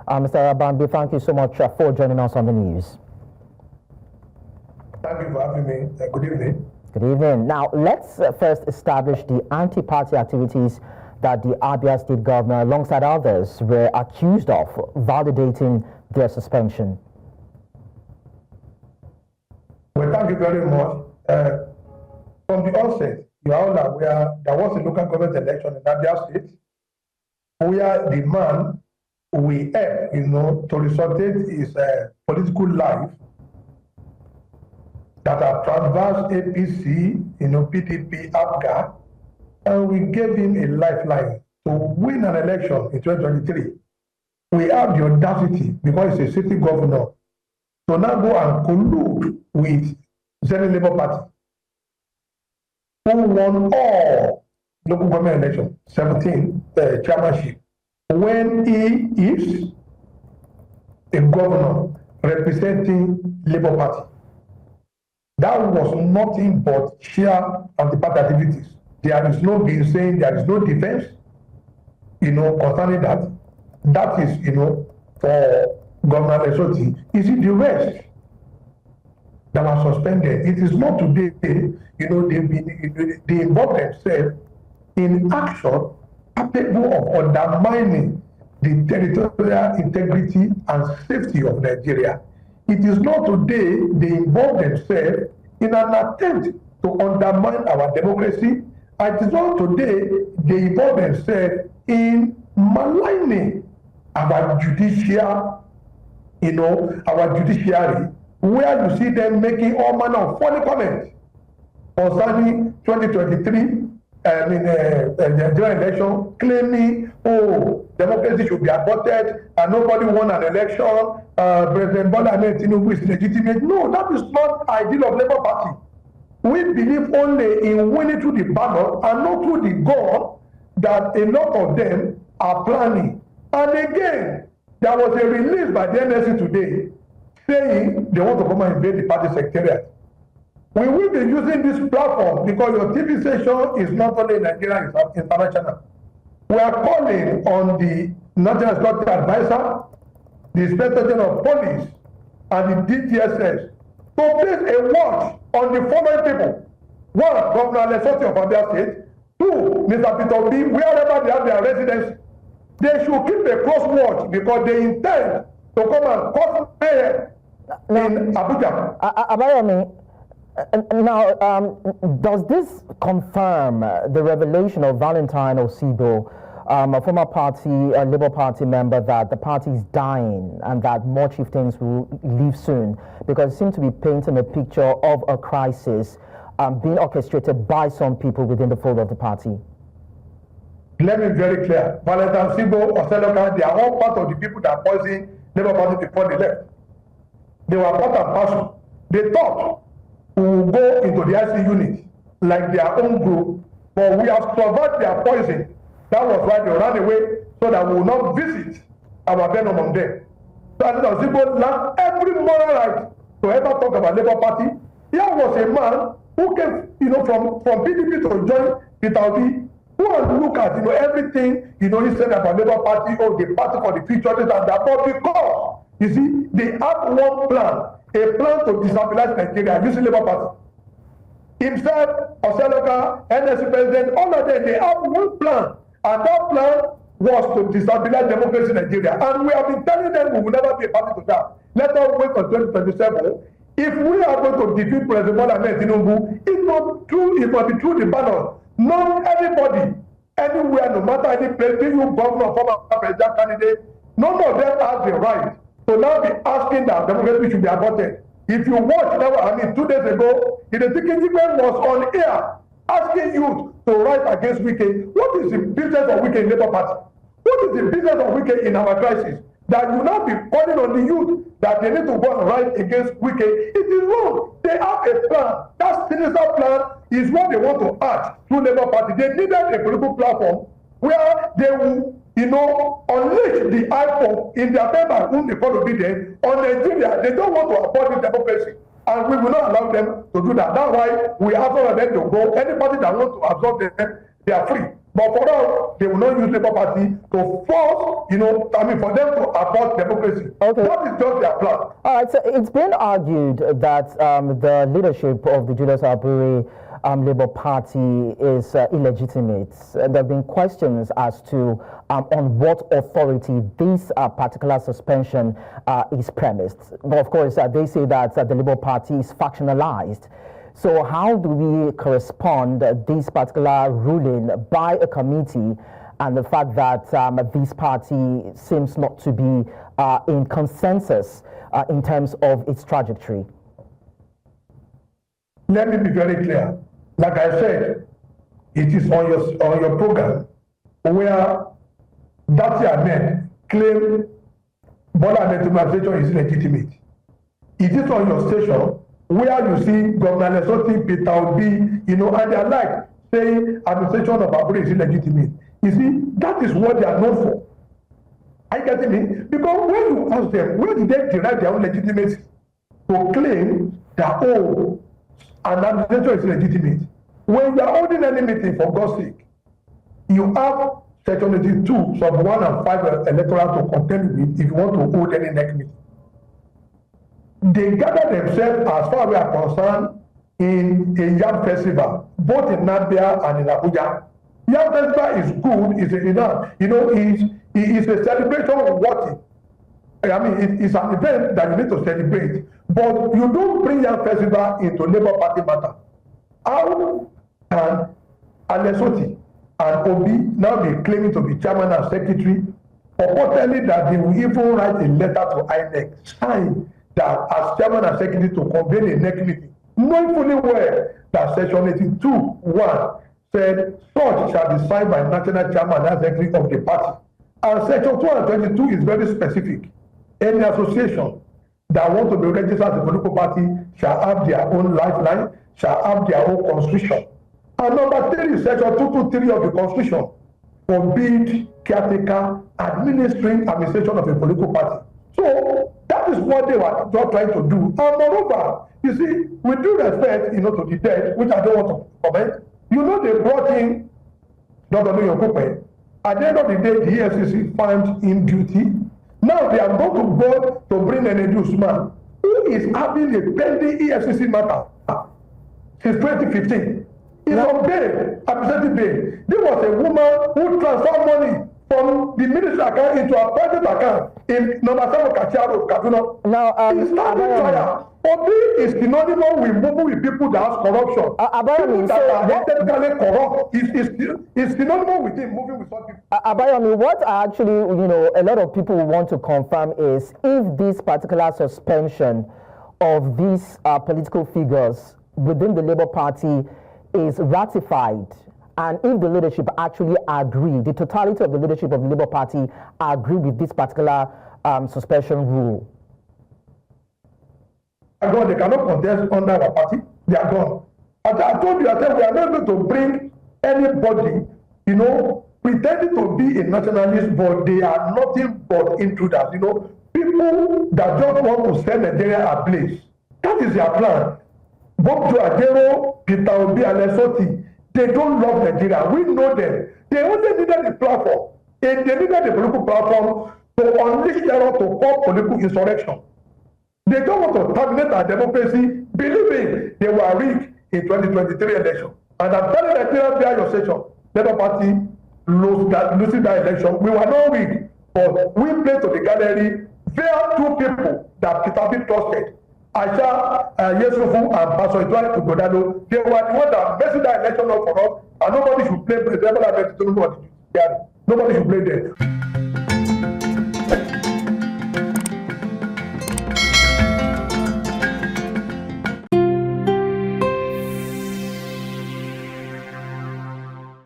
Mr. Arabambi, thank you so much for joining us on the news. Thank you for having me. Good evening. Good evening. Now, let's first establish the anti-party activities that the Abia State Governor, alongside others, were accused of, validating their suspension. Well, thank you very much. From the onset, you are all aware there was a local government election in Abia State where the man we helped, to resuscitate his political life that have traversed APC, PDP, ABGA, and we gave him a lifeline to win an election in 2023. We have the audacity, because he's a city governor, to now go and collude with Zenith Labour Party, who won all local government elections, 17 chairmanship, when he is a governor representing Labour Party. That was nothing but sheer anti-party activities. There is no gainsaying, there is no defense, concerning that. That is, for Governor Lesotho. Is it the rest that are suspended? It is not today, they involve themselves in action capable of undermining the territorial integrity and safety of Nigeria. It is not today they involve themselves in an attempt to undermine our democracy. And it is not today they involve themselves in maligning our judicial, our judiciary, where you see them making all manner of funny comments concerning 2023 the general election, claiming, democracy should be aborted and nobody won an election, President Bola Ahmed Tinubu is legitimate. No, that is not ideal of Labour Party. We believe only in winning through the ballot and not through the gun that a lot of them are planning. And again, there was a release by the NSC today saying they want to come and invade the party secretariat. We will be using this platform because your TV station is not only in Nigeria, it's international. We are calling on the National Security Advisor, the Inspector General of Police, and the DTSS to place a watch on the following people. One, Governor Lesotho of Abia State. Two, Mr. Peter Obi, wherever they have their residence, they should keep a close watch because they intend to come and cause mayhem in Abuja. Abayomi, now, does this confirm the revelation of Valentine Osibo, a former party, Labour Party member, that the party is dying and that more chieftains will leave soon? Because it seems to be painting a picture of a crisis being orchestrated by some people within the fold of the party. Let me be very clear. Valentine Osibo, Oseloka, they are all part of the people that poisoned Labour Party before they left. They were part and parcel. They thought we will go into the IC unit like their own group, but we have survived their poison. That was why they ran away, so that we will not visit our venom on them. So Osibo lacked every moral right to ever talk about Labour Party. Here was a man who came, from PDP to join Peter Obi, who had look at, everything, he said about Labour Party, the party for the future, this and that. But because, you see, they have one plan, a plan to destabilize Nigeria using Labour Party. Himself, Oseloka, NSC president, all of them, they have one plan. And that plan was to destabilize democracy in Nigeria. And we have been telling them we will never be a party to that. Let us wait until 2027. If we are going to defeat President Bola Ahmed Tinubu, it must be through the ballot. Not everybody, anywhere, no matter any place, be you governor, former president candidate, none of them has the right to now be asking that democracy should be aborted. If you watch now, 2 days ago, Ireti Kingibe was on air asking youth to rise against Wike. What is the business of Wike in Labour Party? What is the business of Wike in our crisis? That you now be calling on the youth that they need to go and rise against Wike. It is wrong. They have a plan. That sinister plan is what they want to add through Labour Party. They needed a political platform where they will, unleash the iPhone in their member whom they call obedient on Nigeria. They don't want to abolish democracy. And we will not allow them to do that. That's why we ask all of them to go. Anybody that wants to absorb them, they are free. But for us, they will not use Labour Party to force, for them to abort democracy. Okay. That is just their plan. All right, so it's been argued that the leadership of the Julius Abure Labour Party is illegitimate. There have been questions as to on what authority this particular suspension is premised. But of course, they say that the Labour Party is factionalized. So how do we correspond this particular ruling by a committee and the fact that this party seems not to be in consensus in terms of its trajectory? Let me be very clear. Like I said, it is on your program where that men claim Bola administration is legitimate. It is on your station where you see Governor Lesotho, Peter Obi, and they are like saying administration of Abure is illegitimate. You see, that is what they are known for. Are you getting me? Because when you ask them, where did they derive their own legitimacy to claim that, oh, an administration is legitimate? When you are holding any meeting, for God's sake, you have Section 82, sub 1 and 5 electoral to contend with if you want to hold any next meeting. They gather themselves, as far as we are concerned, in a yam festival, both in Abia and in Abuja. Yam festival is good, it's a celebration of what? I mean, it's an event that you need to celebrate. But you don't bring yam festival into Labour Party matter. How can Lesotho and Obi now be claiming to be chairman and secretary, purportedly that they will even write a letter to INEC, sign that as chairman and secretary to convene a next meeting, knowing fully well that Section 82(1) said such shall be signed by national chairman and secretary of the party. And Section 222 is very specific. Any association that want to be registered as a political party shall have their own lifeline, shall have their own constitution. And number 3 is Section 223 of the Constitution, forbid caretaker administration of a political party. So that is what they were just trying to do. And moreover, you see, with due respect, to the dead, which I don't want to comment, they brought in Dr. Nwokocha. At the end of the day, the EFCC found him guilty. Now they are going to go to bring an Usman, who is having a pending EFCC matter since 2015. He's on bail, administrative bail. This was a woman who transferred money from the ministry account into a private account in number 7 Kachia Road, Kaduna. Now, it's standing trial. Obi is synonymous with moving with people that have corruption. People that are ethnically corrupt is synonymous with him moving with some people. Abayomi, what actually, a lot of people want to confirm is if this particular suspension of these political figures within the Labour Party is ratified, and if the leadership actually agree, the totality of the leadership of the Labour Party agree with this particular suspension rule. They are gone. They cannot contest under our party. They are gone. As I told you, I said we are not going to bring anybody, pretending to be a nationalist, but they are nothing but intruders. People that just want to send Nigeria ablaze. That is their plan. Both Joe, Peter Obi, and Lesotho, they don't love Nigeria. We know them. They only needed the platform. They needed the political platform to unleash terror, to call political insurrection. They don't want to terminate our democracy, believing they were rigged in 2023 election. And I'm telling Nigeria via your session, Labour Party losing that election. We were not rigged, but we played to the gallery via 2 people that Peter Obi trusted. Aisha Yesufu and Pastor Idwale Ugodalo, they were the ones that messed that election up for us, and nobody should play the devil. Nobody should play them.